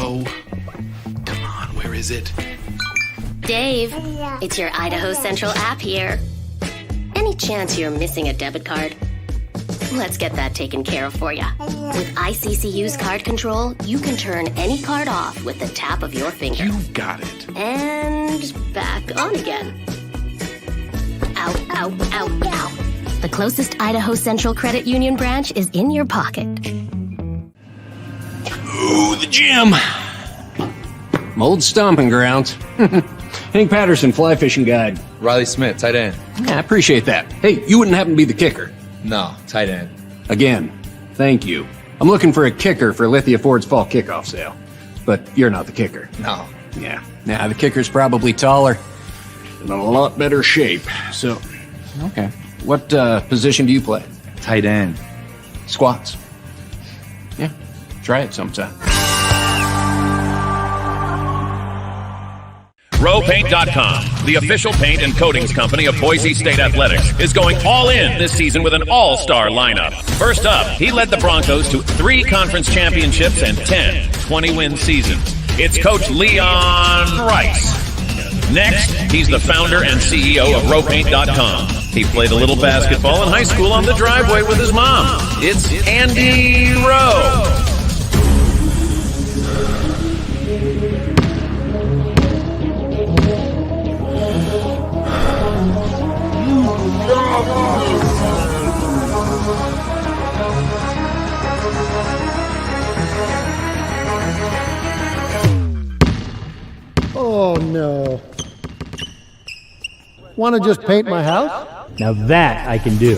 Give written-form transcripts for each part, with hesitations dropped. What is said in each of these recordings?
Idaho. Come on, where is it? Dave, it's your Idaho Central app here. Any chance you're missing a debit card? Let's get that taken care of for you. With ICCU's card control, you can turn any card off with the tap of your finger. You got it. And back on again. Ow, ow, ow, ow. The closest Idaho Central Credit Union branch is in your pocket. Ooh, the gym. My old stomping grounds. Hank Patterson, fly fishing guide. Riley Smith, tight end. Yeah, I appreciate that. Hey, you wouldn't happen to be the kicker? No, tight end. Again, thank you. I'm looking for a kicker for Lithia Ford's fall kickoff sale. But you're not the kicker. No. Yeah, the kicker's probably taller and in a lot better shape. So, okay. What position do you play? Tight end. Squats. Yeah, try it sometime. RowPaint.com, the official paint and coatings company of Boise State Athletics, is going all in this season with an all-star lineup. First up, he led the Broncos to 3 conference championships and 10 20-win seasons. It's Coach Leon Rice. Next, he's the founder and CEO of RowPaint.com. He played a little basketball in high school on the driveway with his mom. It's Andy Rowe. Oh, no. Want to just paint my house? Now that I can do.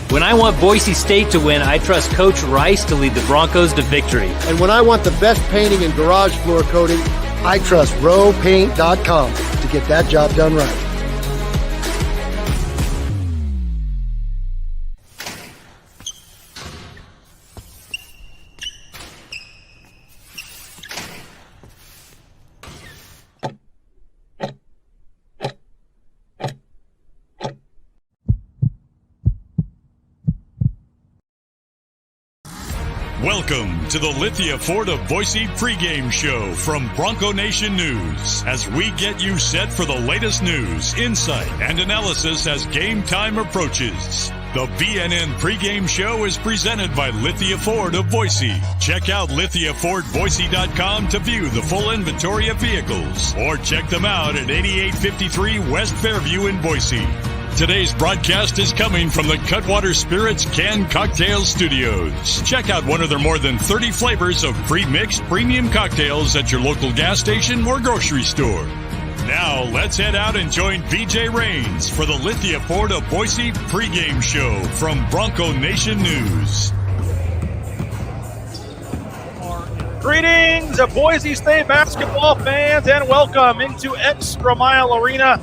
When I want Boise State to win, I trust Coach Rice to lead the Broncos to victory. And when I want the best painting and garage floor coating, I trust rowpaint.com to get that job done right. Welcome to the Lithia Ford of Boise pregame show from Bronco Nation News, as we get you set for the latest news, insight, and analysis as game time approaches. The BNN pregame show is presented by Lithia Ford of Boise. Check out lithiafordboise.com to view the full inventory of vehicles, or check them out at 8853 West Fairview in Boise. Today's broadcast is coming from the Cutwater Spirits Canned Cocktail Studios. Check out one of their more than 30 flavors of pre-mixed premium cocktails at your local gas station or grocery store. Now, let's head out and join BJ Rains for the Lithia Ford of Boise pregame show from Bronco Nation News. Greetings, Boise State basketball fans, and welcome into ExtraMile Arena.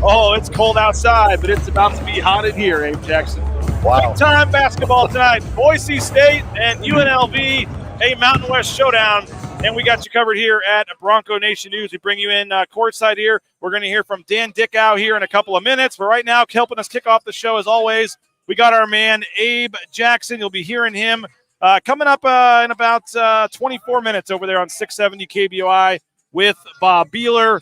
Oh, it's cold outside, but it's about to be hot in here, Abe Jackson. Wow. Big time basketball tonight. Boise State and UNLV, a Mountain West showdown. And we got you covered here at Bronco Nation News. We bring you in courtside here. We're going to hear from Dan Dickau here in a couple of minutes. But right now, helping us kick off the show, as always, we got our man, Abe Jackson. You'll be hearing him coming up in about 24 minutes over there on 670 KBOI with Bob Beeler.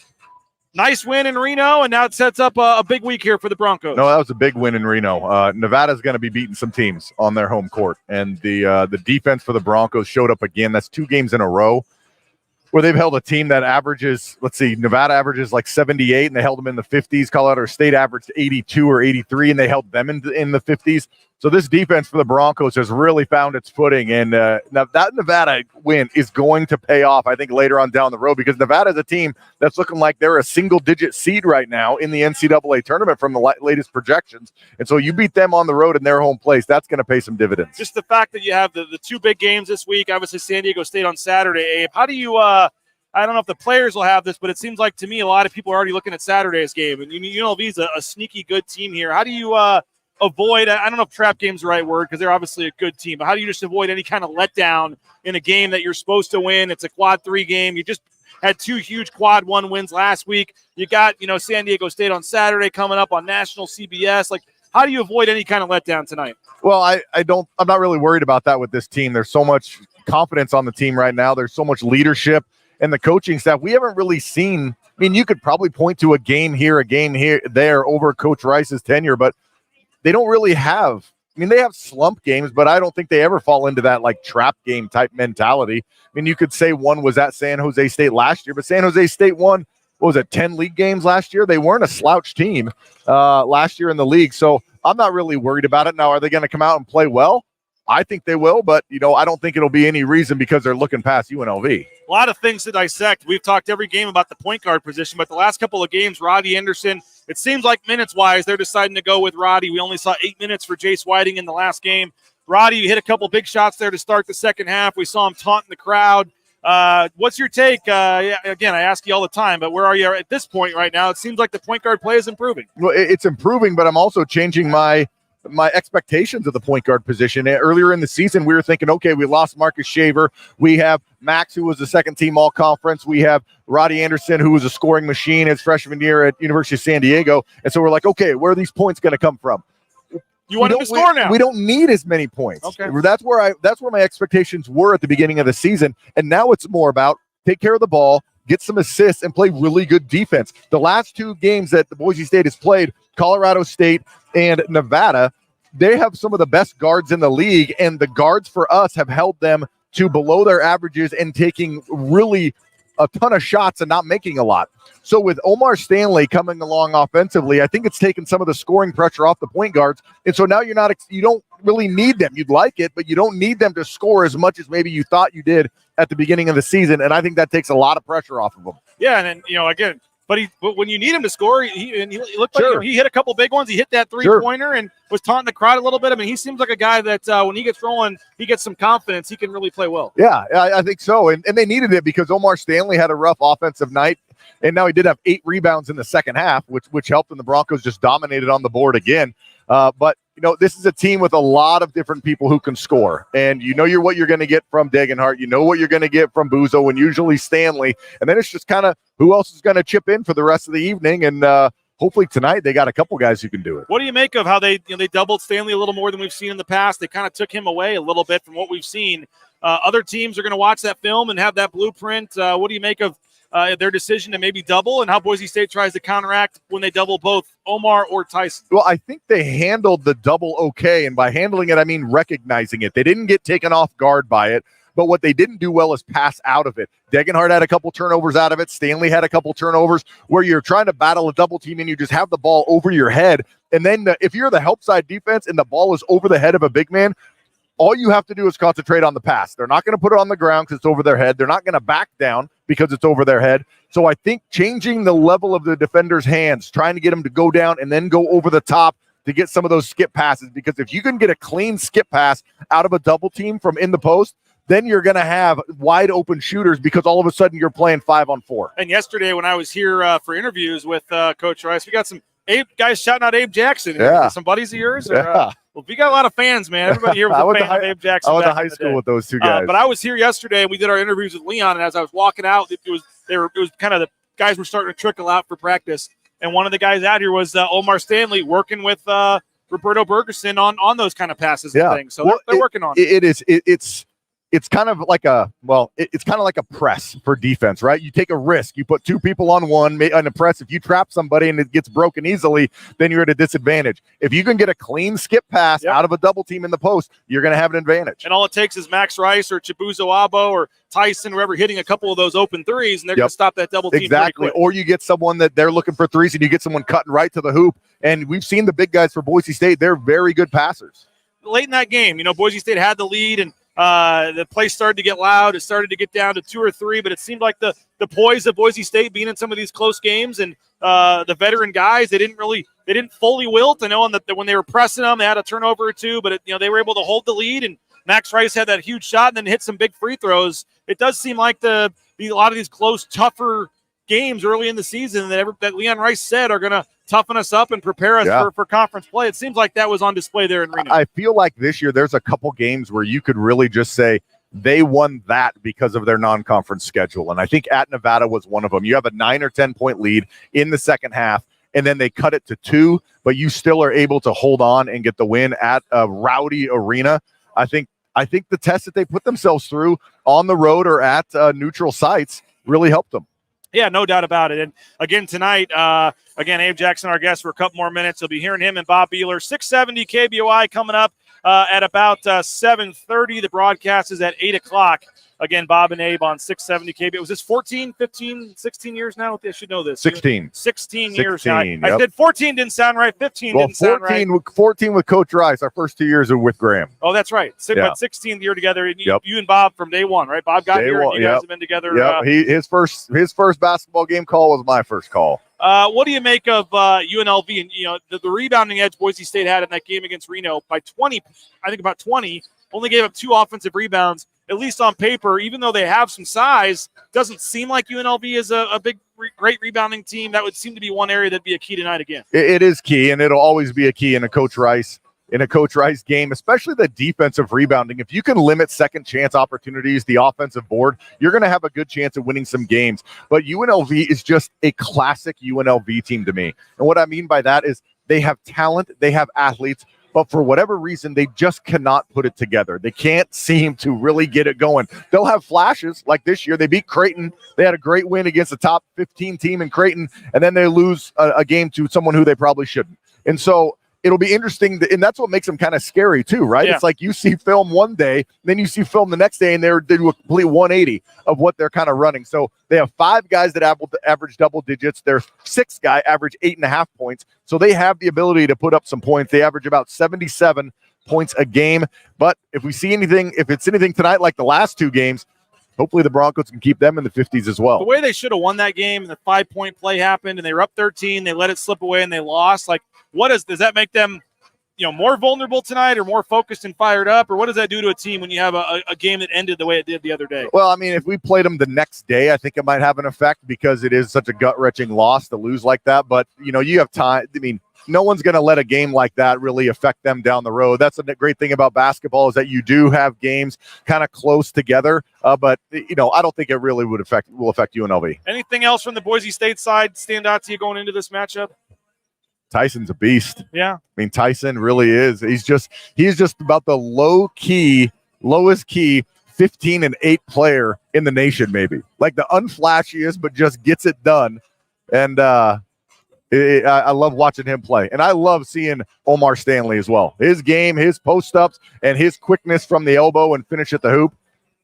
Nice win in Reno, and now it sets up a big week here for the Broncos. No, that was a big win in Reno. Nevada's going to be beating some teams on their home court, and the defense for the Broncos showed up again. That's 2 games in a row where they've held a team that averages, Nevada averages like 78, and they held them in the 50s. Colorado State averaged 82 or 83, and they held them in the 50s. So this defense for the Broncos has really found its footing, and now that Nevada win is going to pay off, I think, later on down the road, because Nevada is a team that's looking like they're a single-digit seed right now in the NCAA tournament from the latest projections. And so you beat them on the road in their home place, that's going to pay some dividends. Just the fact that you have the 2 big games this week, obviously San Diego State on Saturday, Abe. How do you I don't know if the players will have this, but it seems like to me a lot of people are already looking at Saturday's game. And UNLV is a sneaky good team here. How do you avoid, I don't know if trap game's the right word because they're obviously a good team, but how do you just avoid any kind of letdown in a game that you're supposed to win? It's a quad 3 game. You just had 2 huge quad 1 wins last week. You got, San Diego State on Saturday coming up on national CBS. Like, how do you avoid any kind of letdown tonight? Well, I'm not really worried about that with this team. There's so much confidence on the team right now. There's so much leadership. and the coaching staff, we haven't really seen. I mean, you could probably point to a game here, there over Coach Rice's tenure, but they don't really have. I mean, they have slump games, but I don't think they ever fall into that like trap game type mentality. I mean, you could say one was at San Jose State last year, but San Jose State won, what was it, 10 league games last year? They weren't a slouch team last year in the league, so I'm not really worried about it. Now, are they going to come out and play well? I think they will, but, I don't think it'll be any reason because they're looking past UNLV. A lot of things to dissect. We've talked every game about the point guard position, but the last couple of games, Roddy Anderson, it seems like minutes-wise, they're deciding to go with Roddy. We only saw 8 minutes for Jace Whiting in the last game. Roddy, you hit a couple big shots there to start the second half. We saw him taunting the crowd. What's your take? Again, I ask you all the time, but where are you at this point right now? It seems like the point guard play is improving. Well, it's improving, but I'm also changing my expectations of the point guard position. Earlier in the season, we were thinking, okay, we lost Marcus Shaver. We have Max, who was the second team all-conference. We have Roddy Anderson, who was a scoring machine his freshman year at University of San Diego. And so we're like, okay, where are these points going to come from? You want him to score now. We don't need as many points. Okay. That's where my expectations were at the beginning of the season. And now it's more about take care of the ball, get some assists, and play really good defense. The last two games that the Boise State has played, Colorado State and Nevada, they have some of the best guards in the league, and the guards for us have held them to below their averages and taking really a ton of shots and not making a lot. So with Omar Stanley coming along offensively, I think it's taken some of the scoring pressure off the point guards. And so now you don't really need them. You'd like it, but you don't need them to score as much as maybe you thought you did at the beginning of the season. And I think that takes a lot of pressure off of them. Yeah, and then, again, but when you need him to score, he looked like he hit a couple big ones. He hit that three-pointer and was taunting the crowd a little bit. I mean, he seems like a guy that when he gets rolling, he gets some confidence. He can really play well. Yeah, I think so. And they needed it because Omar Stanley had a rough offensive night, and now he did have 8 rebounds in the second half, which helped, and the Broncos just dominated on the board again. But this is a team with a lot of different people who can score, and what you're going to get from Degenhart. You know what you're going to get from Buzo and usually Stanley, and then it's just kind of who else is going to chip in for the rest of the evening. And hopefully tonight they got a couple guys who can do it. What do you make of how they doubled Stanley a little more than we've seen in the past? They kind of took him away a little bit from what we've seen. Other teams are going to watch that film and have that blueprint. What do you make of their decision to maybe double, and how Boise State tries to counteract when they double both Omar or Tyson? Well, I think they handled the double okay, and by handling it, I mean recognizing it. They didn't get taken off guard by it, but what they didn't do well is pass out of it. Degenhart had a couple turnovers out of it. Stanley had a couple turnovers where you're trying to battle a double team and you just have the ball over your head, and then if you're the help side defense and the ball is over the head of a big man, all you have to do is concentrate on the pass. They're not going to put it on the ground because it's over their head. They're not going to back down because it's over their head. So I think changing the level of the defender's hands, trying to get them to go down and then go over the top to get some of those skip passes, because if you can get a clean skip pass out of a double team from in the post, then you're going to have wide open shooters because all of a sudden you're playing 5-on-4. And yesterday when I was here for interviews with Coach Rice, we got some guys shouting out Abe Jackson. Yeah. Some buddies of yours? Or, yeah. Well, we got a lot of fans, man. Everybody here was a fan of Abe Jackson. I went to high school with those two guys. But I was here yesterday, and we did our interviews with Leon. And as I was walking out, it was kind of the guys were starting to trickle out for practice. And one of the guys out here was Omar Stanley working with Roberto Bergerson on those kind of passes and things. So they're working on it. It's kind of like it's kind of like a press for defense, right? You take a risk. You put 2 people on one on a press. If you trap somebody and it gets broken easily, then you're at a disadvantage. If you can get a clean skip pass out of a double team in the post, you're going to have an advantage. And all it takes is Max Rice or Chibuzo Abo or Tyson, whoever, hitting a couple of those open threes, and they're going to stop that double team. Exactly. Or you get someone that they're looking for threes, and you get someone cutting right to the hoop. And we've seen the big guys for Boise State. They're very good passers. Late in that game, Boise State had the lead, and the play started to get loud. It started to get down to 2 or 3, but it seemed like the poise of Boise State being in some of these close games, and the veteran guys, they didn't fully wilt. I know that when they were pressing them, they had a turnover or 2, but they were able to hold the lead. And Max Rice had that huge shot and then hit some big free throws. It does seem like a lot of these close, tougher games early in the season that Leon Rice said are going to toughen us up and prepare us for conference play. It seems like that was on display there in Reno. I feel like this year there's a couple games where you could really just say they won that because of their non-conference schedule. And I think at Nevada was one of them. You have a 9 or 10 point lead in the second half, and then they cut it to 2, but you still are able to hold on and get the win at a rowdy arena. I think the test that they put themselves through on the road or at neutral sites really helped them. Yeah, no doubt about it. And again, tonight, Abe Jackson, our guest, for a couple more minutes. You'll be hearing him and Bob Beeler. 670 KBOI coming up at about 7:30. The broadcast is at 8 o'clock. Again, Bob and Abe on 670 KB. Was this 14, 15, 16 years now? I should know this. 16. 16 years now. Yep. I said 14 didn't sound right. 15 didn't sound right. 14 with Coach Rice. Our first 2 years are with Graham. Oh, that's right. But 16th year together. And you and Bob from day one, right? Bob got here and you guys have been together. Yeah, his first basketball game call was my first call. What do you make of UNLV and the rebounding edge Boise State had in that game against Reno by 20? I think about 20. Only gave up 2 offensive rebounds. At least on paper, even though they have some size, doesn't seem like UNLV is a big, great rebounding team. That would seem to be one area that'd be a key tonight again. It is key, and it'll always be a key in a Coach Rice game, especially the defensive rebounding. If you can limit second chance opportunities, the offensive board, you're going to have a good chance of winning some games. But UNLV is just a classic UNLV team to me. And what I mean by that is they have talent, they have athletes, but for whatever reason, they just cannot put it together. They can't seem to really get it going. They'll have flashes like this year. They beat Creighton. They had a great win against a top 15 team in Creighton, and then they lose a game to someone who they probably shouldn't. And so it'll be interesting, and that's what makes them kind of scary too, right? Yeah. It's like you see film one day, then you see film the next day, and they do a complete 180 of what they're kind of running. So they have 5 guys that average double digits. Their 6th guy average 8.5 points. So they have the ability to put up some points. They average about 77 points a game. But if it's anything tonight like the last 2 games, hopefully the Broncos can keep them in the 50s as well. The way they should have won that game, and the 5-point play happened, and they were up 13, they let it slip away, and they lost. Like, does that make them, more vulnerable tonight, or more focused and fired up, or what does that do to a team when you have a game that ended the way it did the other day? Well, I mean, if we played them the next day, I think it might have an effect because it is such a gut-wrenching loss to lose like that. But you have time. I mean, no one's going to let a game like that really affect them down the road. That's the great thing about basketball is that you do have games kind of close together. But I don't think it really will affect UNLV. Anything else from the Boise State side stand out to you going into this matchup? Tyson's a beast. Yeah. I mean, Tyson really is. He's just about the lowest key 15-8 player in the nation, maybe. Like the unflashiest, but just gets it done. And I love watching him play. And I love seeing Omar Stanley as well. His game, his post-ups, and his quickness from the elbow and finish at the hoop.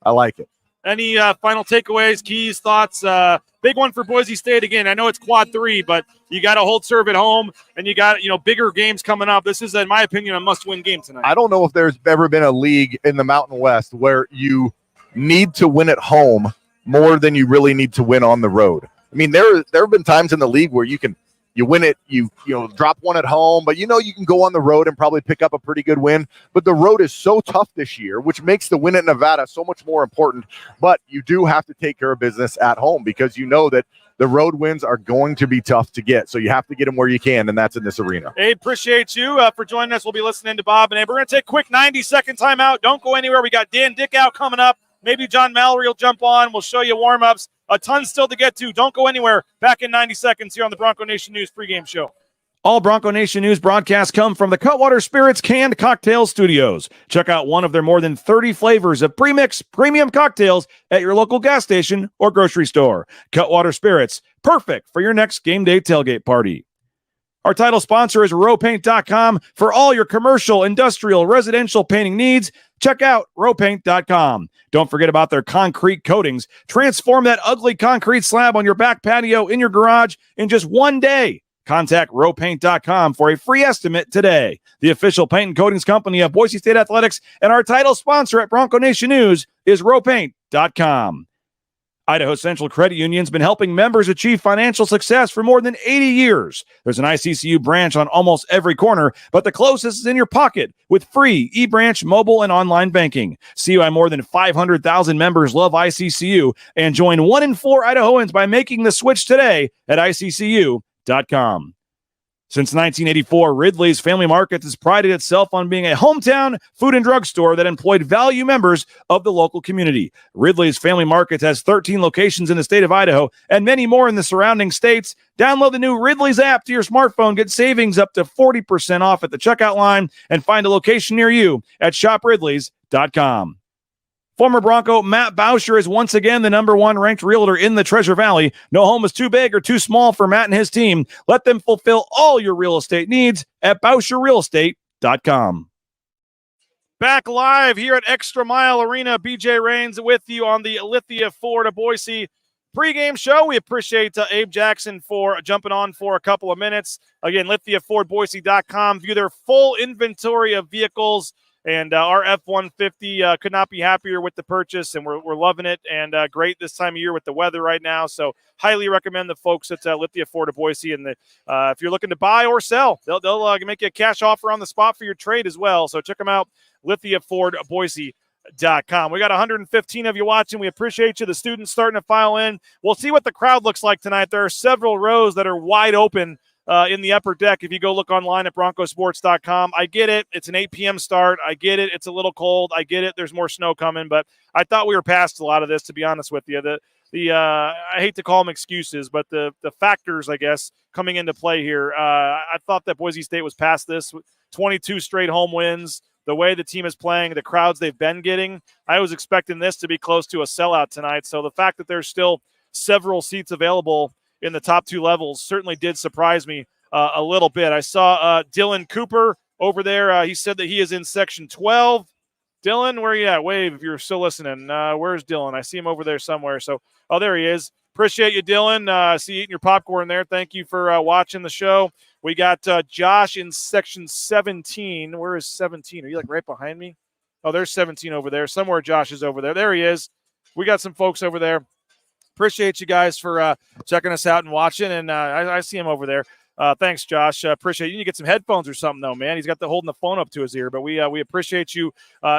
I like it. Any final takeaways, keys, thoughts? Big one for Boise State. Again, I know it's quad 3, but you got to hold serve at home, and you got bigger games coming up. This is, in my opinion, a must-win game tonight. I don't know if there's ever been a league in the Mountain West where you need to win at home more than you really need to win on the road. I mean, there have been times in the league where you win it, you drop one at home, but you can go on the road and probably pick up a pretty good win. But the road is so tough this year, which makes the win at Nevada so much more important. But you do have to take care of business at home because that the road wins are going to be tough to get. So you have to get them where you can, and that's in this arena. Hey, appreciate you for joining us. We'll be listening to Bob and Abe. We're going to take a quick 90-second timeout. Don't go anywhere. We got Dan Dickau coming up. Maybe John Mallory will jump on. We'll show you warm-ups. A ton still to get to. Don't go anywhere. Back in 90 seconds here on the Bronco Nation News pregame show. All Bronco Nation News broadcasts come from the Cutwater Spirits Canned Cocktail Studios. Check out one of their more than 30 flavors of premix premium cocktails at your local gas station or grocery store. Cutwater Spirits, perfect for your next game day tailgate party. Our title sponsor is rowpaint.com. For all your commercial, industrial, residential painting needs, check out rowpaint.com. Don't forget about their concrete coatings. Transform that ugly concrete slab on your back patio in your garage in just one day. Contact rowpaint.com for a free estimate today. The official paint and coatings company of Boise State Athletics, and our title sponsor at Bronco Nation News is rowpaint.com. Idaho Central Credit Union's been helping members achieve financial success for more than 80 years. There's an ICCU branch on almost every corner, but the closest is in your pocket with free eBranch mobile and online banking. See why more than 500,000 members love ICCU and join 1 in 4 Idahoans by making the switch today at ICCU.com. Since 1984, Ridley's Family Markets has prided itself on being a hometown food and drug store that employed value members of the local community. Ridley's Family Markets has 13 locations in the state of Idaho and many more in the surrounding states. Download the new Ridley's app to your smartphone. Get savings up to 40% off at the checkout line and find a location near you at shopridleys.com. Former Bronco Matt Bauscher is once again the #1 ranked realtor in the Treasure Valley. No home is too big or too small for Matt and his team. Let them fulfill all your real estate needs at BauscherRealEstate.com. Back live here at ExtraMile Arena. BJ Rains with you on the Lithia Ford of Boise pregame show. We appreciate Abe Jackson for jumping on for a couple of minutes. Again, LithiaFordBoise.com. View their full inventory of vehicles. And our F-150 could not be happier with the purchase, and we're loving it. And great this time of year with the weather right now. So highly recommend the folks at Lithia Ford of Boise. And if you're looking to buy or sell, they'll make you a cash offer on the spot for your trade as well. So check them out, LithiaFordBoise.com. We got 115 of you watching. We appreciate you. The students starting to file in. We'll see what the crowd looks like tonight. There are several rows that are wide open in the upper deck. If you go look online at broncosports.com, I get it. It's an 8 p.m. start. I get it. It's a little cold. I get it. There's more snow coming, but I thought we were past a lot of this, to be honest with you. I hate to call them excuses, but the factors, I guess, coming into play here. I thought that Boise State was past this. 22 straight home wins. The way the team is playing, the crowds they've been getting, I was expecting this to be close to a sellout tonight. So the fact that there's still several seats available in the top two levels certainly did surprise me a little bit. I saw Dylan Cooper over there. He said that he is in section 12. Dylan, where are you at? Wave if you're still listening. Where's Dylan? I see him over there somewhere. So, there he is. Appreciate you, Dylan. I see you eating your popcorn there. Thank you for watching the show. We got Josh in section 17. Where is 17? Are you like right behind me? Oh, there's 17 over there. Somewhere Josh is over there. There he is. We got some folks over there. Appreciate you guys for checking us out and watching, and I see him over there. Thanks, Josh. Appreciate you. You need to get some headphones or something, though, man. He's got holding the phone up to his ear, but we appreciate you,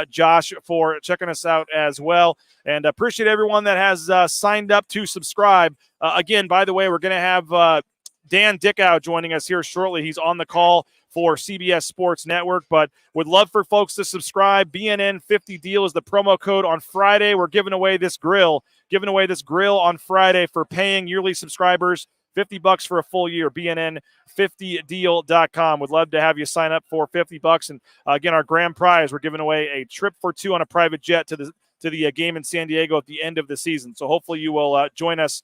Josh, for checking us out as well, and appreciate everyone that has signed up to subscribe. Again, by the way, we're going to have Dan Dickau joining us here shortly. He's on the call for CBS Sports Network, but would love for folks to subscribe. BNN 50 deal is the promo code on Friday. We're giving away this grill on Friday for paying yearly subscribers. $50 for a full year. BNN50deal.com. Would love to have you sign up for $50. And again, our grand prize, we're giving away a trip for two on a private jet to the game in San Diego at the end of the season. So hopefully you will join us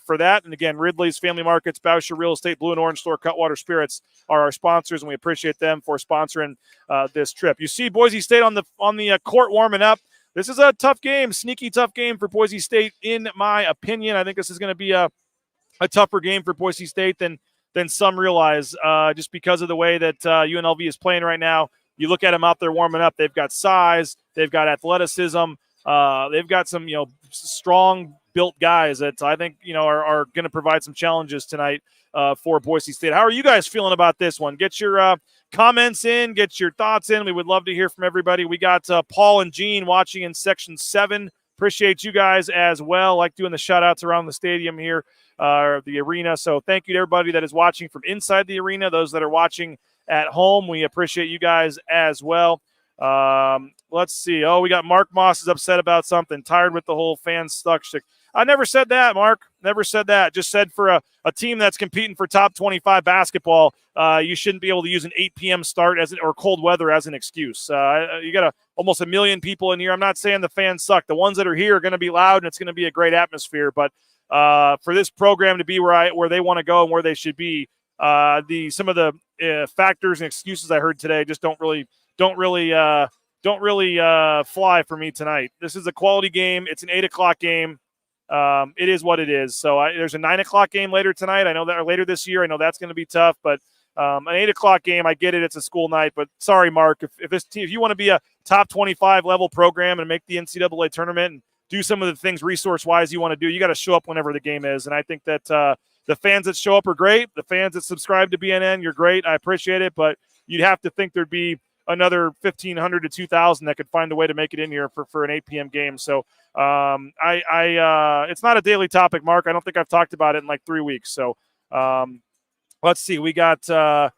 for that. And again, Ridley's Family Markets, Bauscher Real Estate, Blue and Orange Store, Cutwater Spirits are our sponsors, and we appreciate them for sponsoring this trip. You see Boise State on the court warming up. This is a tough game, sneaky tough game for Boise State, in my opinion. I think this is going to be a tougher game for Boise State than some realize, just because of the way that UNLV is playing right now. You look at them out there warming up. They've got size. They've got athleticism. They've got some, strong built guys that I think, are going to provide some challenges tonight for Boise State. How are you guys feeling about this one? Get your comments in, get your thoughts in. We would love to hear from everybody. We got Paul and Gene watching in section 7. Appreciate you guys as well. Like doing the shout outs around the stadium here, the arena. So thank you to everybody that is watching from inside the arena. Those that are watching at home, we appreciate you guys as well. Let's see. Oh, we got Mark Moss is upset about something. Tired with the whole fans stuck shtick. I never said that, Mark. Never said that. Just said for a team that's competing for top 25 basketball, you shouldn't be able to use an 8 p.m. start or cold weather as an excuse. You got almost 1 million people in here. I'm not saying the fans suck. The ones that are here are going to be loud, and it's going to be a great atmosphere. But for this program to be where they want to go and where they should be, some of the factors and excuses I heard today just don't really fly for me tonight. This is a quality game. It's an 8 o'clock game. It is what it is. So there's a 9 o'clock game later tonight. I know that, or later this year. I know that's going to be tough, but an 8 o'clock game, I get it. It's a school night, but sorry, Mark, if you want to be a top 25 level program and make the NCAA tournament and do some of the things resource-wise you want to do, you got to show up whenever the game is. And I think that the fans that show up are great. The fans that subscribe to BNN, you're great. I appreciate it, but you'd have to think there'd be another 1,500 to 2,000 that could find a way to make it in here for an 8 p.m. game. So it's not a daily topic, Mark. I don't think I've talked about it in like 3 weeks. So let's see. We got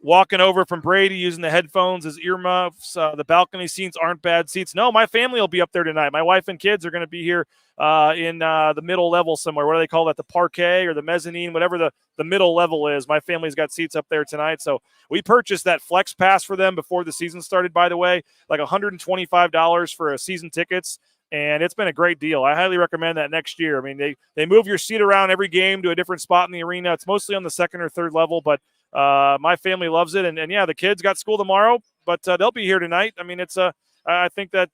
walking over from Brady using the headphones as earmuffs. The balcony seats aren't bad seats. No, my family will be up there tonight. My wife and kids are going to be here in the middle level somewhere. What do they call that? The parquet or the mezzanine, whatever the middle level is. My family's got seats up there tonight. So we purchased that flex pass for them before the season started, by the way, like $125 for a season tickets. and it's been a great deal. I highly recommend that next year. I mean, they move your seat around every game to a different spot in the arena. It's mostly on the second or third level, but my family loves it. And yeah, the kids got school tomorrow, but they'll be here tonight. I mean, I think that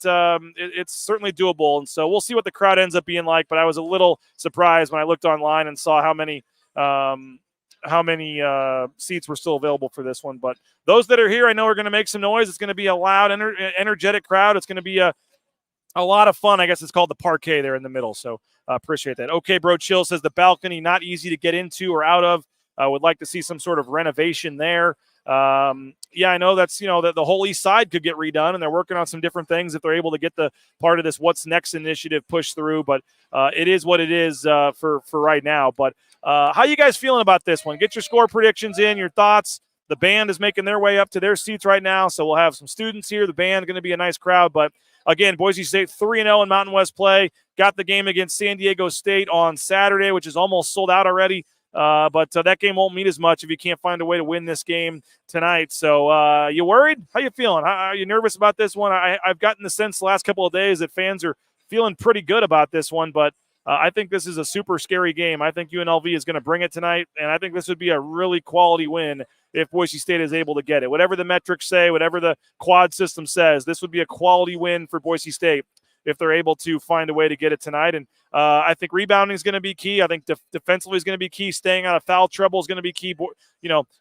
it's certainly doable, and so we'll see what the crowd ends up being like. But I was a little surprised when I looked online and saw how many seats were still available for this one. But those that are here, I know are going to make some noise. It's going to be a loud, energetic crowd. It's going to be a lot of fun. I guess it's called the parquet there in the middle. So appreciate that. Okay, Bro Chill says the balcony not easy to get into or out of. Would like to see some sort of renovation there. Yeah, I know that's, that the whole east side could get redone, and they're working on some different things if they're able to get the part of this What's Next initiative pushed through. But it is what it is for right now. But how you guys feeling about this one? Get your score predictions in, your thoughts. The band is making their way up to their seats right now, so we'll have some students here. The band is going to be a nice crowd. But again, Boise State 3-0 in Mountain West play. Got the game against San Diego State on Saturday, which is almost sold out already. But that game won't mean as much if you can't find a way to win this game tonight. So you worried? How you feeling? Are you nervous about this one? I've gotten the sense the last couple of days that fans are feeling pretty good about this one, but I think this is a super scary game. I think UNLV is going to bring it tonight, and I think this would be a really quality win if Boise State is able to get it. Whatever the metrics say, whatever the quad system says, this would be a quality win for Boise State if they're able to find a way to get it tonight. And I think rebounding is going to be key. I think defensively is going to be key. Staying out of foul trouble is going to be key.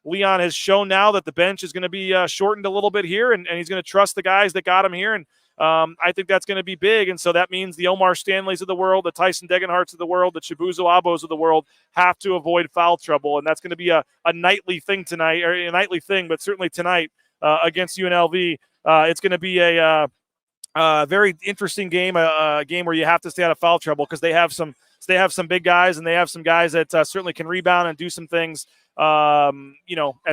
Leon has shown now that the bench is going to be shortened a little bit here, and he's going to trust the guys that got him here. And I think that's going to be big. And so that means the Omar Stanleys of the world, the Tyson Degenharts of the world, the Chibuzo Abos of the world have to avoid foul trouble. And that's going to be a nightly thing tonight, or a nightly thing, but certainly tonight against UNLV. It's going to be a very interesting game, a game where you have to stay out of foul trouble because they have some big guys, and they have some guys that certainly can rebound and do some things, at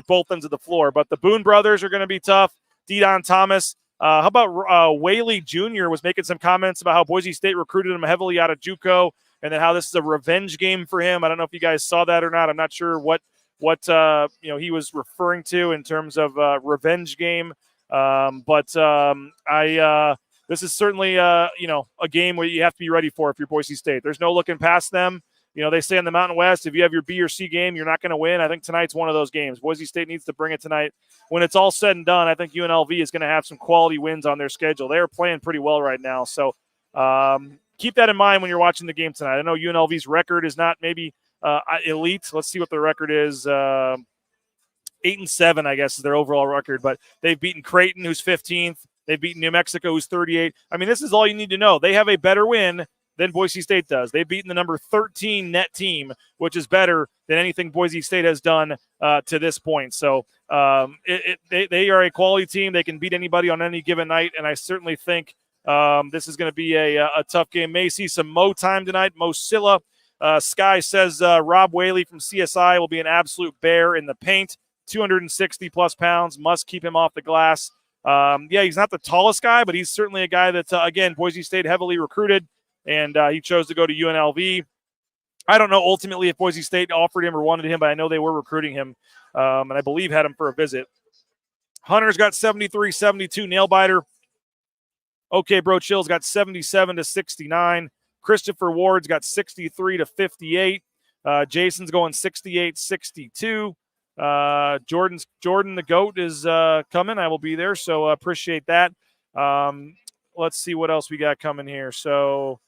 both ends of the floor. But the Boone brothers are going to be tough. Dedon Thomas. How about Whaley Jr. was making some comments about how Boise State recruited him heavily out of JUCO, and then how this is a revenge game for him. I don't know if you guys saw that or not. I'm not sure what he was referring to in terms of revenge game. This is certainly a game where you have to be ready for if you're Boise State. There's no looking past them. They say in the Mountain West, if you have your B or C game, you're not going to win. I think tonight's one of those games. Boise State needs to bring it tonight. When it's all said and done, I think UNLV is going to have some quality wins on their schedule. They're playing pretty well right now. So keep that in mind when you're watching the game tonight. I know UNLV's record is not maybe elite. Let's see what their record is. 8-7, I guess, is their overall record. But they've beaten Creighton, who's 15th. They've beaten New Mexico, who's 38. I mean, this is all you need to know. They have a better win than Boise State does. They've beaten the number 13 net team, which is better than anything Boise State has done to this point. So they are a quality team. They can beat anybody on any given night, and I certainly think this is going to be a tough game. May see some Mo time tonight. Mo Silla. Sky says Rob Whaley from CSI will be an absolute bear in the paint. 260-plus pounds. Must keep him off the glass. He's not the tallest guy, but he's certainly a guy that, again, Boise State heavily recruited, and he chose to go to UNLV. I don't know ultimately if Boise State offered him or wanted him, but I know they were recruiting him, and I believe had him for a visit. Hunter's got 73-72, nail-biter. Okay, Bro Chill's got 77-69. Christopher Ward's got 63-58. Jason's going 68-62. Jordan the GOAT is coming. I will be there, so appreciate that. Let's see what else we got coming here. So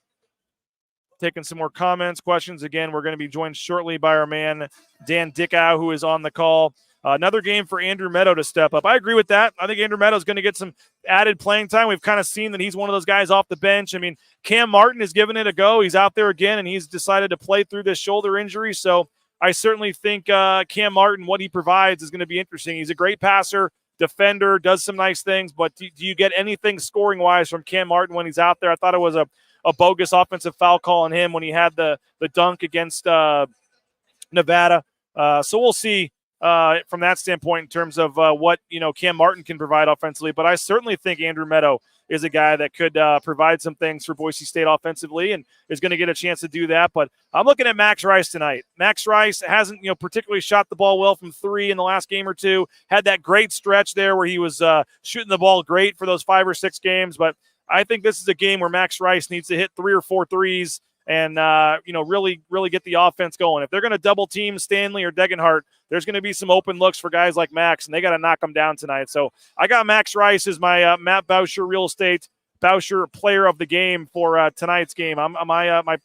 taking some more comments, questions. Again, we're going to be joined shortly by our man Dan Dickau, who is on the call. Another game for Andrew Meadow to step up. I agree with that. I think Andrew Meadow is going to get some added playing time. We've kind of seen that he's one of those guys off the bench. I mean, Cam Martin is giving it a go. He's out there again, and he's decided to play through this shoulder injury. So I certainly think Cam Martin, what he provides is going to be interesting. He's a great passer, defender, does some nice things, but do you get anything scoring-wise from Cam Martin when he's out there? I thought it was a bogus offensive foul call on him when he had the dunk against Nevada. So we'll see from that standpoint in terms of what Cam Martin can provide offensively. But I certainly think Andrew Meadow is a guy that could provide some things for Boise State offensively and is going to get a chance to do that. But I'm looking at Max Rice tonight. Max Rice hasn't particularly shot the ball well from three in the last game or two. Had that great stretch there where he was shooting the ball great for those 5 or 6 games. But I think this is a game where Max Rice needs to hit 3 or 4 threes and, really get the offense going. If they're going to double team Stanley or Degenhart, there's going to be some open looks for guys like Max, and they got to knock them down tonight. So I got Max Rice as my Matt Boucher Real Estate Boucher player of the game for tonight's game. My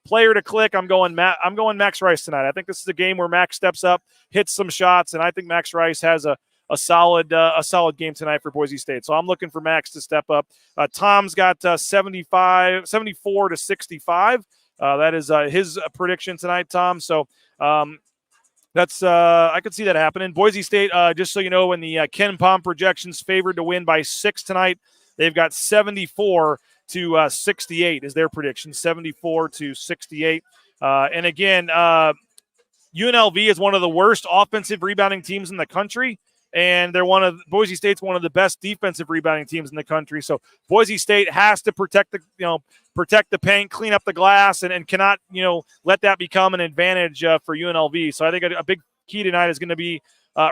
player to click. I'm going Max Rice tonight. I think this is a game where Max steps up, hits some shots, and I think Max Rice has a solid game tonight for Boise State. So I'm looking for Max to step up. Tom's got 74 to 65. That is his prediction tonight, Tom. So that's I could see that happening. Boise State, just so you know, in the Ken Pom projections, favored to win by 6 tonight. They've got 74 to 68 is their prediction, 74 to 68. And again, UNLV is one of the worst offensive rebounding teams in the country, and Boise State's one of the best defensive rebounding teams in the country. So Boise State has to protect the paint, clean up the glass, and cannot let that become an advantage for UNLV. So I think a big key tonight is going to be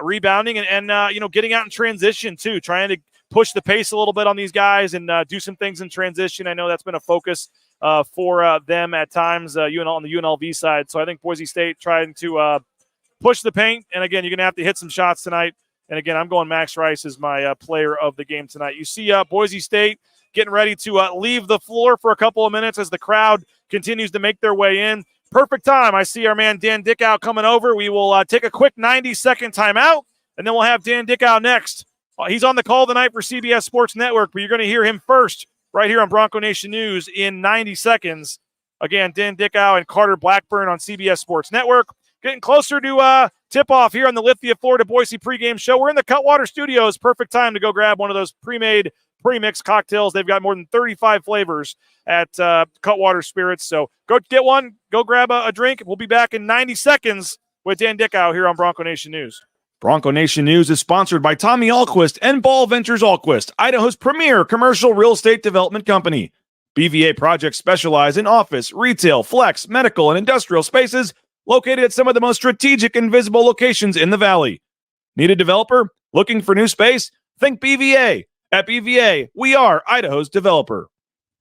rebounding and getting out in transition too, trying to push the pace a little bit on these guys and do some things in transition. I know that's been a focus for them at times on the UNLV side. So I think Boise State trying to push the paint. And again, you're going to have to hit some shots tonight. And again, I'm going Max Rice as my player of the game tonight. You see Boise State getting ready to leave the floor for a couple of minutes as the crowd continues to make their way in. Perfect time. I see our man Dan Dickau coming over. We will take a quick 90-second timeout, and then we'll have Dan Dickau next. He's on the call tonight for CBS Sports Network, but you're going to hear him first right here on Bronco Nation News in 90 seconds. Again, Dan Dickau and Carter Blackburn on CBS Sports Network. Getting closer to tip-off here on the Lithia Florida Boise pregame show. We're in the Cutwater Studios. Perfect time to go grab one of those pre-made, pre-mixed cocktails. They've got more than 35 flavors at Cutwater Spirits. So go get one. Go grab a drink. We'll be back in 90 seconds with Dan Dickau here on Bronco Nation News. Bronco Nation News is sponsored by Tommy Alquist and Ball Ventures Alquist, Idaho's premier commercial real estate development company. BVA projects specialize in office, retail, flex, medical, and industrial spaces located at some of the most strategic and visible locations in the valley. Need a developer? Looking for new space? Think BVA. At BVA, we are Idaho's developer.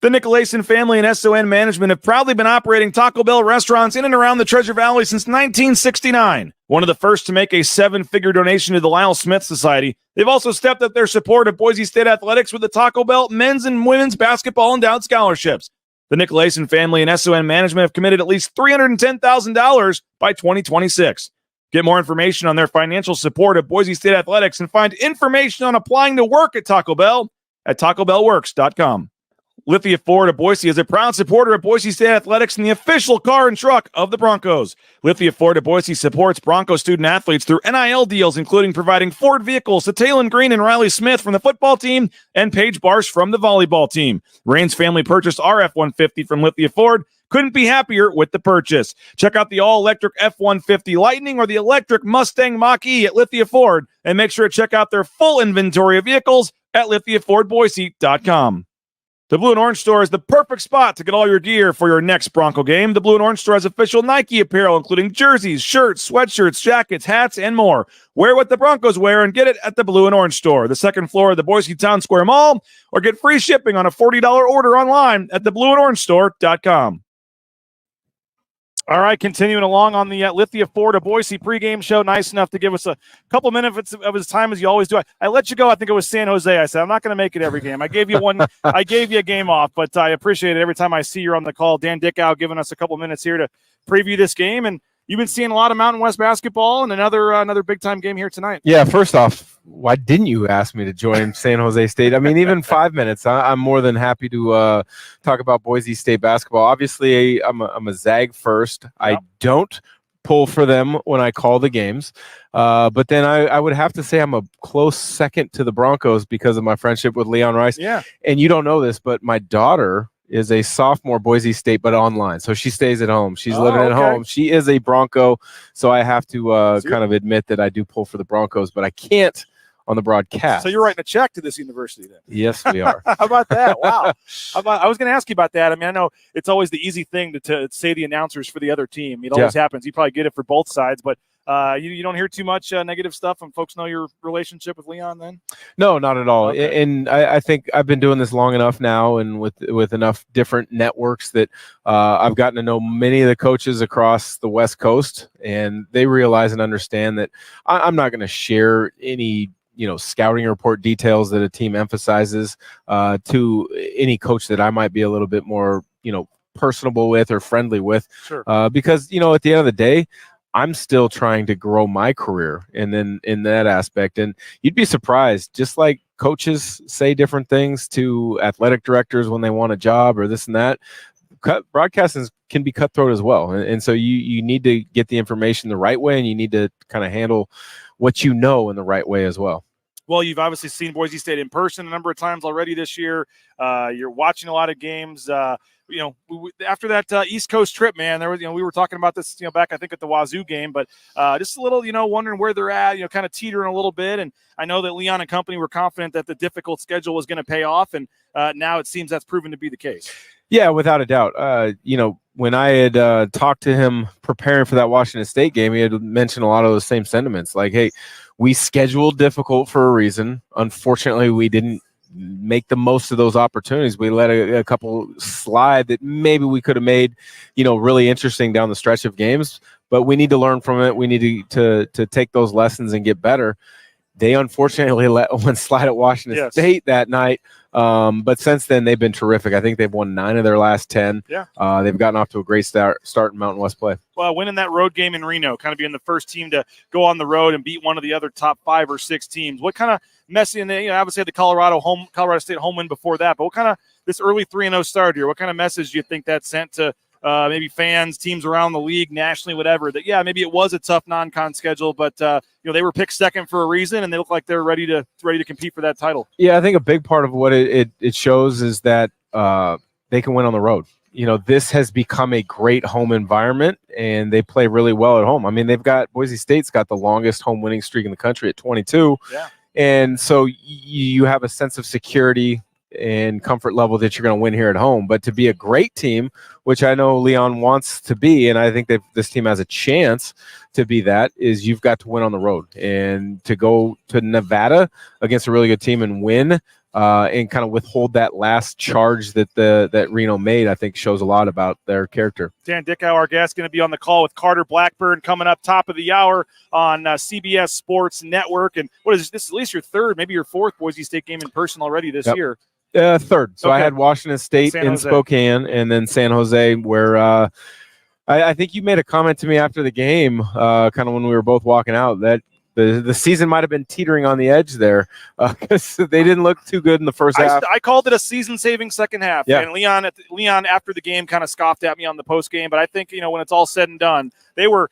The Nicolason family and SON management have proudly been operating Taco Bell restaurants in and around the Treasure Valley since 1969. One of the first to make a 7-figure donation to the Lyle Smith Society, they've also stepped up their support of Boise State athletics with the Taco Bell men's and women's basketball endowed scholarships. The Nicolason family and SON management have committed at least $310,000 by 2026. Get more information on their financial support of Boise State athletics and find information on applying to work at Taco Bell at TacoBellWorks.com. Lithia Ford of Boise is a proud supporter of Boise State athletics and the official car and truck of the Broncos. Lithia Ford of Boise supports Bronco student athletes through NIL deals, including providing Ford vehicles to Taylon Green and Riley Smith from the football team and Paige Barsh from the volleyball team. Rain's family purchased our F-150 from Lithia Ford. Couldn't be happier with the purchase. Check out the all-electric F-150 Lightning or the electric Mustang Mach-E at Lithia Ford, and make sure to check out their full inventory of vehicles at LithiaFordBoise.com. The Blue and Orange Store is the perfect spot to get all your gear for your next Bronco game. The Blue and Orange Store has official Nike apparel, including jerseys, shirts, sweatshirts, jackets, hats, and more. Wear what the Broncos wear and get it at the Blue and Orange Store, the second floor of the Boise Town Square Mall, or get free shipping on a $40 order online at theblueandorangestore.com. All right, continuing along on the Lithia Florida Boise pregame show. Nice enough to give us a couple minutes of his time as you always do. I let you go. I think it was San Jose. I said, I'm not going to make it every game. I gave you one. I gave you a game off, but I appreciate it every time I see you're on the call. Dan Dickau giving us a couple minutes here to preview this game. And you've been seeing a lot of Mountain West basketball and another big-time game here tonight. Yeah, first off, why didn't you ask me to join San Jose State? I mean, even 5 minutes, I'm more than happy to talk about Boise State basketball. Obviously, I'm a Zag first. Yep. I don't pull for them when I call the games. But then I would have to say I'm a close second to the Broncos because of my friendship with Leon Rice. Yeah. And you don't know this, but my daughter is a sophomore Boise State, but online. So she stays at home. She's living at home. She is a Bronco. So I have to kind of admit that I do pull for the Broncos, but I can't on the broadcast. So you're writing a check to this university then? Yes, we are. How about that? Wow. I was going to ask you about that. I mean, I know it's always the easy thing to say the announcers for the other team. It always happens. You probably get it for both sides, but You don't hear too much negative stuff, and folks know your relationship with Leon then? No, not at all. Okay. And I think I've been doing this long enough now, and with enough different networks that I've gotten to know many of the coaches across the West Coast, and they realize and understand that I'm not going to share any scouting report details that a team emphasizes to any coach that I might be a little bit more personable with or friendly with. Sure. Because at the end of the day, I'm still trying to grow my career, and then in that aspect, and you'd be surprised, just like coaches say different things to athletic directors when they want a job or this and that, broadcasting can be cutthroat as well. And so you need to get the information the right way, and you need to kind of handle what in the right way as well. Well, you've obviously seen Boise State in person a number of times already this year. You're watching a lot of games. After that East Coast trip, man, there was, we were talking about this, back I think at the Wazoo game, but just a little, wondering where they're at, kind of teetering a little bit. And I know that Leon and company were confident that the difficult schedule was going to pay off, and now it seems that's proven to be the case. Yeah, without a doubt. When I had talked to him preparing for that Washington State game, he had mentioned a lot of those same sentiments. Like, hey, we scheduled difficult for a reason. Unfortunately, we didn't make the most of those opportunities. We let a couple slide that maybe we could have made, really interesting down the stretch of games. But we need to learn from it. We need to take those lessons and get better. They unfortunately let one slide at Washington State that night. But since then, they've been terrific. I think they've won 9 of their last 10. Yeah. They've gotten off to a great start in Mountain West play. Well, winning that road game in Reno, kind of being the first team to go on the road and beat one of the other top 5 or 6 teams. What kind of messy, and obviously had the Colorado State home win before that, but what kind of this early 3-0 start here, what kind of message do you think that sent to maybe fans, teams around the league, nationally, whatever, that, maybe it was a tough non-con schedule, but, they were picked second for a reason, and they look like they're ready to compete for that title. Yeah, I think a big part of what it shows is that they can win on the road. This has become a great home environment, and they play really well at home. I mean, Boise State's got the longest home winning streak in the country at 22. Yeah. And so you have a sense of security and comfort level that you're going to win here at home. But to be a great team, which I know Leon wants to be, and I think that this team has a chance to be that, is you've got to win on the road. And to go to Nevada against a really good team and win and kind of withhold that last charge that Reno made, I think shows a lot about their character. Dan Dickau, our guest, going to be on the call with Carter Blackburn coming up top of the hour on CBS Sports Network. And what is this? Is at least your third, maybe your fourth Boise State game in person already this year. Third. So okay. I had Washington State in Spokane, and then San Jose, where I think you made a comment to me after the game, kind of when we were both walking out, that the season might have been teetering on the edge there because they didn't look too good in the first half. I called it a season-saving second half. Yeah. And Leon after the game kind of scoffed at me on the post game, but I think when it's all said and done, they were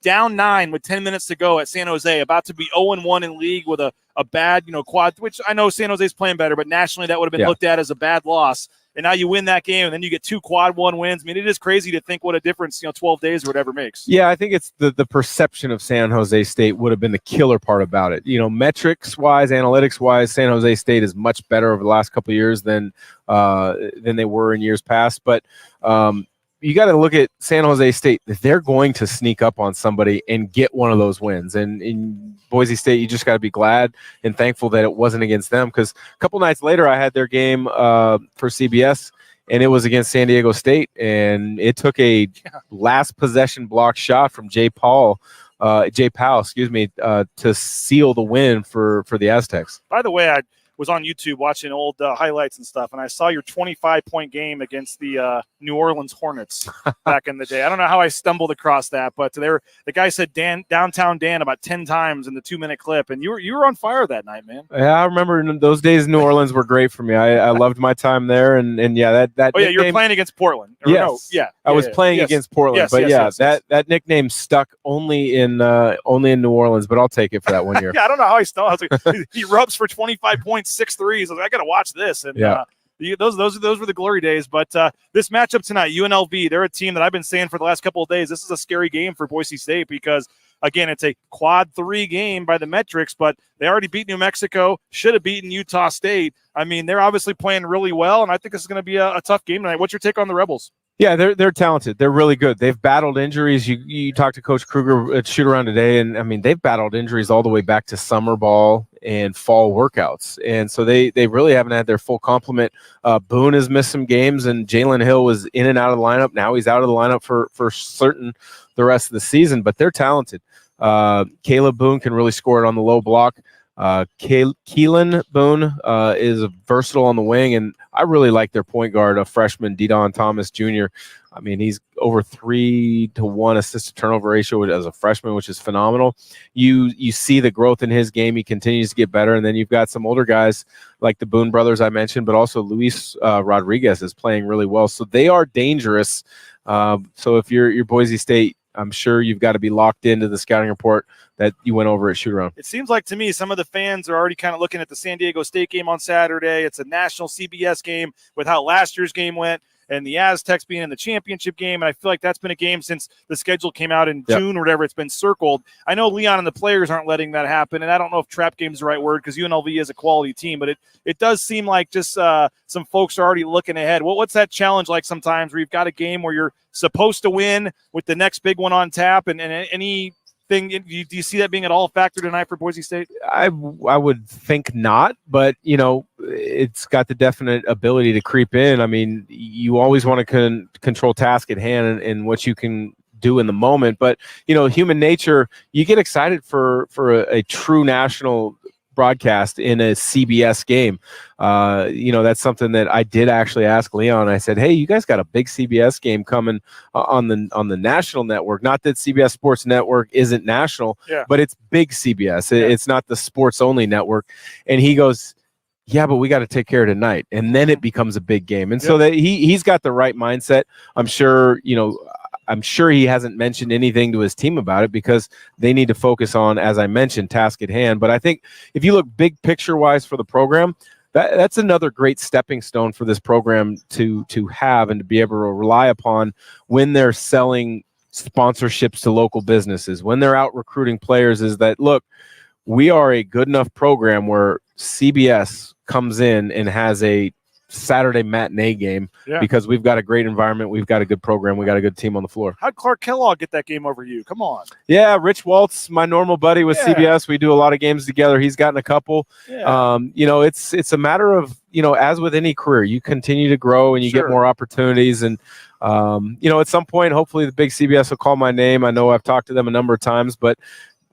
down 9 with 10 minutes to go at San Jose, about to be 0-1 in league with a bad quad, which I know San Jose's playing better, but nationally that would have been looked at as a bad loss. And now you win that game, and then you get 2 quad 1 wins. I mean, it is crazy to think what a difference 12 days or whatever makes. Yeah, I think it's the perception of San Jose State would have been the killer part about it. Metrics-wise, analytics-wise, San Jose State is much better over the last couple of years than they were in years past. But you got to look at San Jose State. They're going to sneak up on somebody and get one of those wins. And in Boise State, you just got to be glad and thankful that it wasn't against them, because a couple nights later I had their game for CBS, and it was against San Diego State, and it took a last possession block shot from Jay Powell, to seal the win for the Aztecs. By the way, I was on YouTube watching old highlights and stuff, and I saw your 25-point game against the New Orleans Hornets back in the day. I don't know how I stumbled across that, but the guy said downtown Dan about 10 times in the 2-minute clip, and you were on fire that night, man. Yeah, I remember those days. New Orleans were great for me. I loved my time there, and yeah, that. Oh yeah, you were playing against Portland. Yes, I was playing against Portland, but that nickname stuck only in New Orleans. But I'll take it for that one year. Yeah, I don't know how I stumbled. He rubs for 25 points. 6 threes. I got to watch this. And those were the glory days. But this matchup tonight, UNLV, they're a team that I've been saying for the last couple of days, this is a scary game for Boise State because, again, it's a quad 3 game by the metrics, but they already beat New Mexico, should have beaten Utah State. I mean, they're obviously playing really well, and I think this is going to be a tough game tonight. What's your take on the Rebels? Yeah, they're talented. They're really good. They've battled injuries. You talked to Coach Kruger at shoot around today, and I mean they've battled injuries all the way back to summer ball and fall workouts, and so they really haven't had their full complement. Boone has missed some games, and Jalen Hill was in and out of the lineup. Now he's out of the lineup for certain the rest of the season, but they're talented. Caleb Boone can really score it on the low block. Keelan Boone is versatile on the wing, and I really like their point guard, a freshman, Didon Thomas Jr. I mean, he's over 3-to-1 assist-to-turnover ratio as a freshman, which is phenomenal. You see the growth in his game. He continues to get better, and then you've got some older guys like the Boone brothers I mentioned, but also Luis Rodriguez is playing really well. So they are dangerous. So if you're Boise State, I'm sure you've got to be locked into the scouting report that you went over at shoot-around. It seems like to me some of the fans are already kind of looking at the San Diego State game on Saturday. It's a national CBS game with how last year's game went and the Aztecs being in the championship game. And I feel like that's been a game since the schedule came out in June or whatever. It's been circled. I know Leon and the players aren't letting that happen, and I don't know if trap game is the right word because UNLV is a quality team, but it does seem like just some folks are already looking ahead. What's that challenge like sometimes where you've got a game where you're supposed to win with the next big one on tap, and anything? Do you see that being at all a factor tonight for Boise State? I would think not, but it's got the definite ability to creep in. I mean, you always want to control task at hand and what you can do in the moment, but human nature, you get excited for a true national broadcast in a CBS game. That's something that I did actually ask Leon. I said, hey, you guys got a big CBS game coming on the national network. Not that CBS Sports Network isn't national, but it's big CBS. It's not the sports only network. And he goes, yeah, but we got to take care of tonight. And then it becomes a big game. And so that he's got the right mindset. I'm sure he hasn't mentioned anything to his team about it because they need to focus on, as I mentioned, task at hand. But I think if you look big picture-wise for the program, that's another great stepping stone for this program to have and to be able to rely upon when they're selling sponsorships to local businesses, when they're out recruiting players, is that, look, we are a good enough program where CBS comes in and has a Saturday matinee game because we've got a great environment, we've got a good program, we got a good team on the floor. How'd Clark Kellogg get that game over you? Come on. Yeah, Rich Waltz, my normal buddy with CBS. We do a lot of games together. He's gotten a couple. It's a matter of, as with any career, you continue to grow and you get more opportunities. And, at some point, hopefully the big CBS will call my name. I know I've talked to them a number of times, but,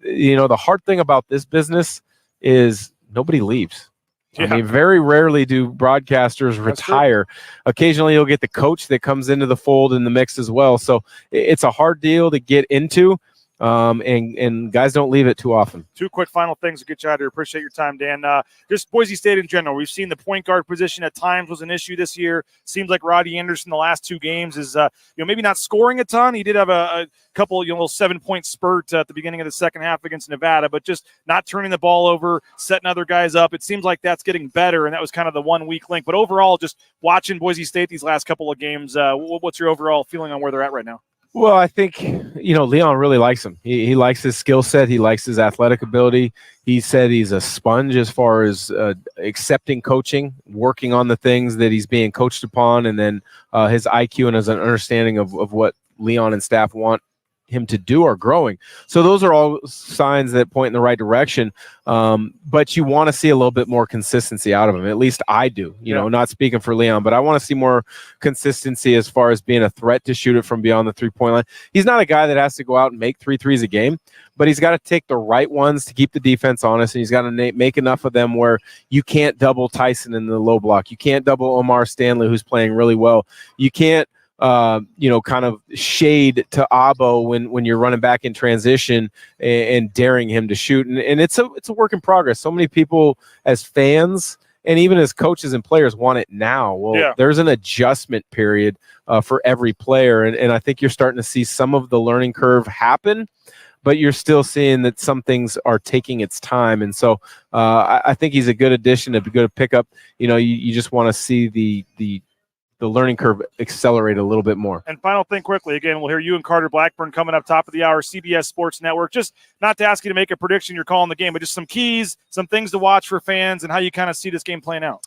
the hard thing about this business is nobody leaves. I mean, very rarely do broadcasters retire. Occasionally you'll get the coach that comes into the fold in the mix as well. So it's a hard deal to get into, and guys don't leave it too often. Two quick final things to get you out of here. Appreciate your time, Dan. Just Boise State in general. We've seen the point guard position at times was an issue this year. Seems like Roddy Anderson the last two games is maybe not scoring a ton. He did have a couple little 7-point spurt at the beginning of the second half against Nevada, but just not turning the ball over, setting other guys up. It seems like that's getting better, and that was kind of the 1 weak link. But overall, just watching Boise State these last couple of games, what's your overall feeling on where they're at right now? Well, I think, Leon really likes him. He likes his skill set. He likes his athletic ability. He said he's a sponge as far as accepting coaching, working on the things that he's being coached upon, and then his IQ and his understanding of what Leon and staff want him to do are growing. So those are all signs that point in the right direction. But you want to see a little bit more consistency out of him. At least I do, not speaking for Leon, but I want to see more consistency as far as being a threat to shoot it from beyond the 3-point line. He's not a guy that has to go out and make 3 threes a game, but he's got to take the right ones to keep the defense honest. And he's got to make enough of them where you can't double Tyson in the low block. You can't double Omar Stanley, who's playing really well. You can't, kind of shade to Abo when you're running back in transition and daring him to shoot. And it's a work in progress. So many people as fans and even as coaches and players want it now. Well, there's an adjustment period for every player. And I think you're starting to see some of the learning curve happen, but you're still seeing that some things are taking its time. And so I think he's a good addition, a good pickup. You just want to see the learning curve accelerate a little bit more. And final thing quickly, again, we'll hear you and Carter Blackburn coming up top of the hour, CBS Sports Network. Just not to ask you to make a prediction you're calling the game, but just some keys, some things to watch for fans and how you kind of see this game playing out.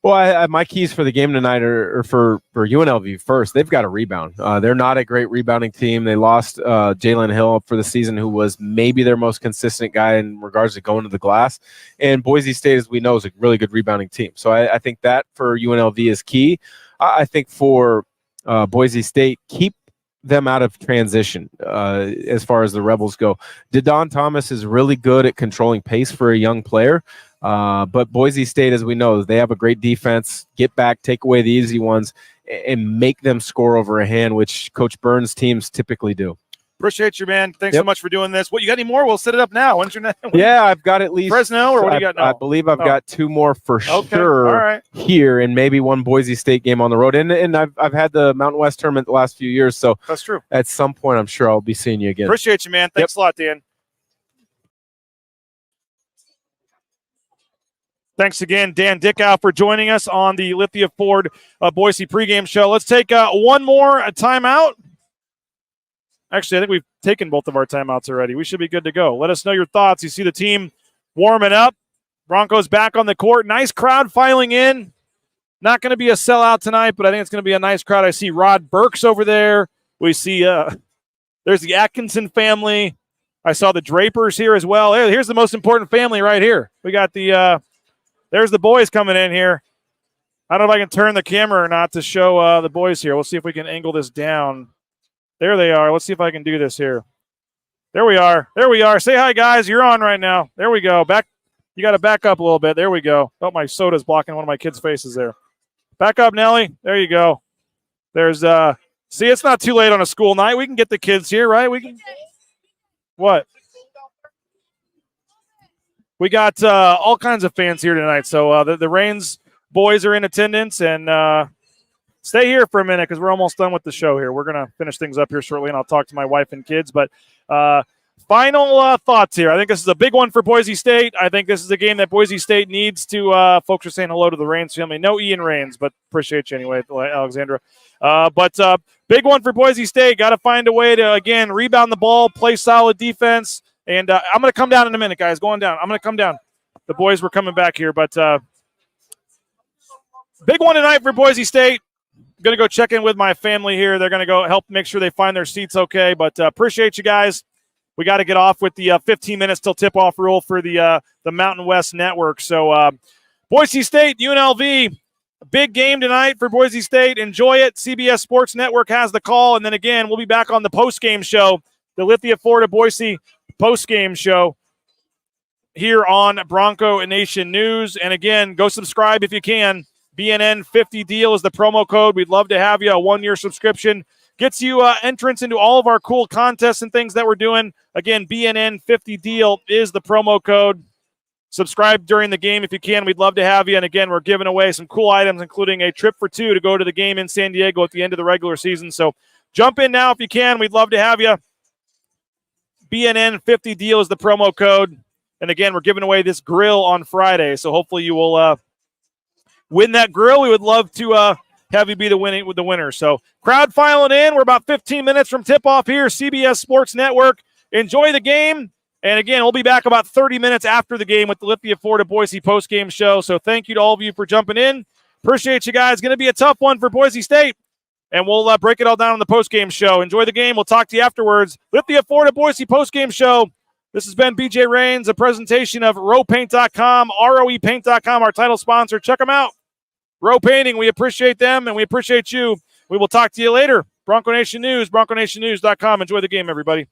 Well, my keys for the game tonight are for UNLV first. They've got to rebound. They're not a great rebounding team. They lost Jalen Hill for the season, who was maybe their most consistent guy in regards to going to the glass. And Boise State, as we know, is a really good rebounding team. So I think that for UNLV is key. I think for Boise State, keep them out of transition as far as the Rebels go. Didon Thomas is really good at controlling pace for a young player. But Boise State, as we know, they have a great defense. Get back, take away the easy ones, and make them score over a hand, which Coach Burns' teams typically do. Appreciate you, man. Thanks so much for doing this. What, you got any more? We'll set it up now. When's your next? Yeah, I've got at least Fresno, or what do you got now? I believe I've got 2 more for sure All right. here, and maybe one Boise State game on the road. And I've had the Mountain West tournament the last few years, so that's true. At some point, I'm sure I'll be seeing you again. Appreciate you, man. Thanks a lot, Dan. Thanks again, Dan Dickau, for joining us on the Lithia Ford Boise pregame show. Let's take one more timeout. Actually, I think we've taken both of our timeouts already. We should be good to go. Let us know your thoughts. You see the team warming up. Broncos back on the court. Nice crowd filing in. Not going to be a sellout tonight, but I think it's going to be a nice crowd. I see Rod Burks over there. We see there's the Atkinson family. I saw the Drapers here as well. Hey, here's the most important family right here. We got the there's the boys coming in here. I don't know if I can turn the camera or not to show the boys here. We'll see if we can angle this down. There they are. Let's see if I can do this here. There we are. There we are. Say hi, guys. You're on right now. There we go. Back. You got to back up a little bit. There we go. Oh, my soda's blocking one of my kids' faces there. Back up, Nelly. There you go. There's see, it's not too late on a school night. We can get the kids here, right? We can. What? We got all kinds of fans here tonight. So the Reigns boys are in attendance, and stay here for a minute because we're almost done with the show here. We're going to finish things up here shortly, and I'll talk to my wife and kids. But final thoughts here. I think this is a big one for Boise State. I think this is a game that Boise State needs to folks are saying hello to the Reigns family. No Ian Reigns, but appreciate you anyway, Alexandra. But big one for Boise State. Got to find a way to, again, rebound the ball, play solid defense. And I'm going to come down in a minute, guys. Going down. I'm going to come down. The boys were coming back here. But big one tonight for Boise State. Going to go check in with my family here. They're going to go help make sure they find their seats okay. But appreciate you guys. We got to get off with the 15 minutes till tip-off rule for the Mountain West Network. So Boise State, UNLV, big game tonight for Boise State. Enjoy it. CBS Sports Network has the call. And then, again, we'll be back on the post-game show, the Lithia Florida Boise post-game show here on Bronco Nation News. And, again, go subscribe if you can. BNN 50 deal is the promo code. We'd love to have you. A 1-year subscription gets you entrance into all of our cool contests and things that we're doing. Again, BNN 50 deal is the promo code. Subscribe during the game if you can. We'd love to have you. And again, we're giving away some cool items, including a trip for 2 to go to the game in San Diego at the end of the regular season. So jump in now if you can. We'd love to have you. BNN 50 deal is the promo code. And again, we're giving away this grill on Friday. So hopefully you will win that grill. We would love to have you be the winner. So crowd filing in. We're about 15 minutes from tip-off here, CBS Sports Network. Enjoy the game. And again, we'll be back about 30 minutes after the game with the Lithia Florida Boise post-game show. So thank you to all of you for jumping in. Appreciate you guys. Going to be a tough one for Boise State. And we'll break it all down on the post-game show. Enjoy the game. We'll talk to you afterwards. Lithia Florida Boise post-game show. This has been BJ Rains, a presentation of rowpaint.com, roepaint.com, our title sponsor. Check them out. Row Painting, we appreciate them, and we appreciate you. We will talk to you later. Bronco Nation News, bronconationnews.com. Enjoy the game, everybody.